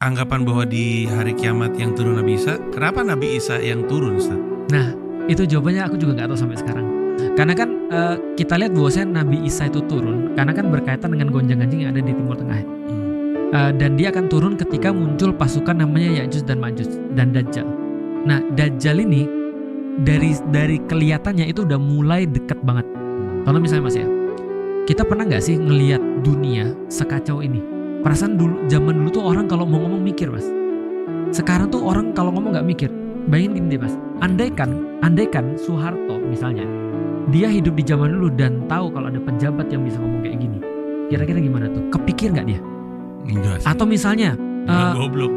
anggapan bahwa di hari kiamat yang turun Nabi Isa, kenapa Nabi Isa yang turun, Ustaz? Nah, itu jawabannya aku juga nggak tahu sampai sekarang. Karena kan kita lihat bahwasanya Nabi Isa itu turun karena kan berkaitan dengan gonjang-ganjing yang ada di Timur Tengah. Dan dia akan turun ketika muncul pasukan namanya Ya'juj dan Ma'juj dan Dajjal. Nah, Dajjal ini dari kelihatannya itu udah mulai deket banget. Contoh misalnya Mas ya, kita pernah nggak sih ngelihat dunia sekacau ini? Perasaan zaman dulu tuh orang kalau mau ngomong mikir, Mas. Sekarang tuh orang kalau ngomong nggak mikir. Bayangin gini deh, Mas. Andaikan Soeharto misalnya, dia hidup di zaman dulu dan tahu kalau ada pejabat yang bisa ngomong kayak gini. Kira-kira gimana tuh? Kepikir nggak dia? Enggak sih. Atau misalnya goblok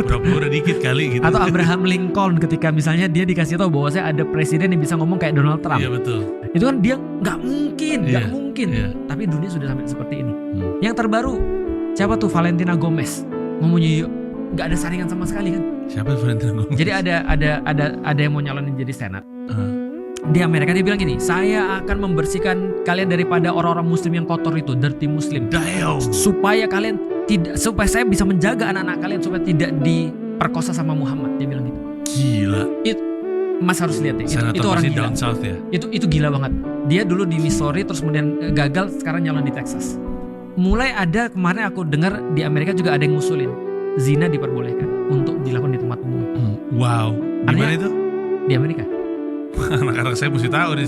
pura-pura dikit kali gitu. Atau Abraham Lincoln ketika misalnya dia dikasih tahu bahwa saya ada presiden yang bisa ngomong kayak Donald Trump. Iya betul. Itu kan dia nggak mungkin. Iya. Tapi dunia sudah sampai seperti ini. Yang terbaru siapa tuh? Valentina Gomez ngomongnya nggak ada saringan sama sekali kan? Siapa Valentina Gomez? Jadi ada yang mau nyalonin jadi senat. Di Amerika dia bilang gini, saya akan membersihkan kalian daripada orang-orang Muslim yang kotor itu, dirty Muslim. Supaya saya bisa menjaga anak-anak kalian supaya tidak diperkosa sama Muhammad. Dia bilang gitu. Gila. Mas harus lihat ya. Itu orang gila. Down South ya. Itu gila banget. Dia dulu di Missouri terus kemudian gagal, sekarang nyalon di Texas. Mulai ada kemarin aku dengar di Amerika juga ada yang ngusulin zina diperbolehkan untuk dilakukan di tempat umum. Wow. Gimana itu? Di Amerika. Anak-anak saya mesti tahu nih,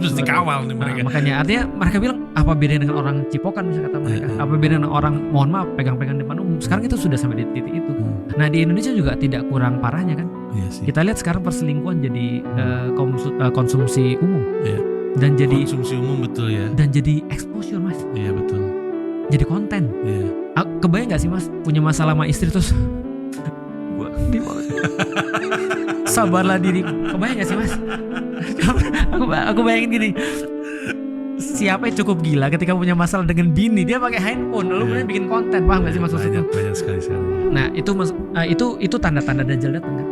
mesti kawal nih mereka. Makanya artinya mereka bilang apa bedanya dengan orang cipokan misalnya kata mereka. Apa bedanya dengan orang mohon maaf pegang-pegang depan umum. Sekarang itu sudah sampai di titik itu. Nah di Indonesia juga tidak kurang parahnya kan. Iya sih. Kita lihat sekarang perselingkuhan jadi konsumsi umum. Iya. Dan jadi konsumsi umum betul ya. Dan jadi exposure Mas. Iya betul. Jadi konten. Iya. Kebayang gak sih Mas punya masalah sama istri terus gua sabarlah diri. Kebayang gak sih Mas? aku bayangin gini. Siapa yang cukup gila ketika punya masalah dengan bini, dia pakai handphone lalu kemudian bikin konten, paham gak sih maksudnya? Banyak sekali. Nah itu tanda-tanda Dajjal datang kan.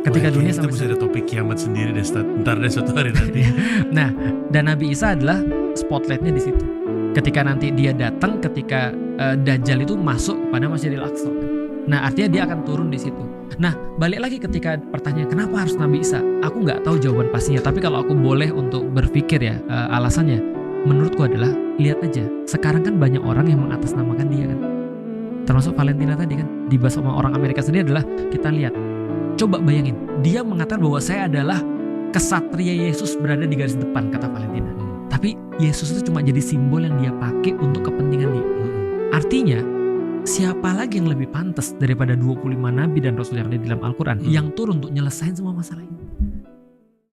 Ketika dunia sampai itu bisa ada topik kiamat sendiri deh, ntar deh suatu hari nanti. Nah dan Nabi Isa adalah spotlightnya di situ. Ketika nanti dia datang, ketika Dajjal itu masuk kepada Masjidil Aqsa. Nah artinya dia akan turun di situ. Nah balik lagi ketika pertanyaan kenapa harus Nabi Isa, aku nggak tahu jawaban pastinya. Tapi kalau aku boleh untuk berpikir ya alasannya, menurutku adalah lihat aja. Sekarang kan banyak orang yang mengatasnamakan dia kan. Termasuk Valentina tadi kan dibahas sama orang Amerika sendiri adalah kita lihat. Coba bayangin, dia mengatakan bahwa saya adalah kesatria Yesus berada di garis depan kata Valentina. Tapi Yesus itu cuma jadi simbol yang dia pakai untuk kepentingan dia. Artinya siapa lagi yang lebih pantas daripada 25 nabi dan rasul yang ada di dalam Al-Quran yang turun untuk nyelesain semua masalah ini?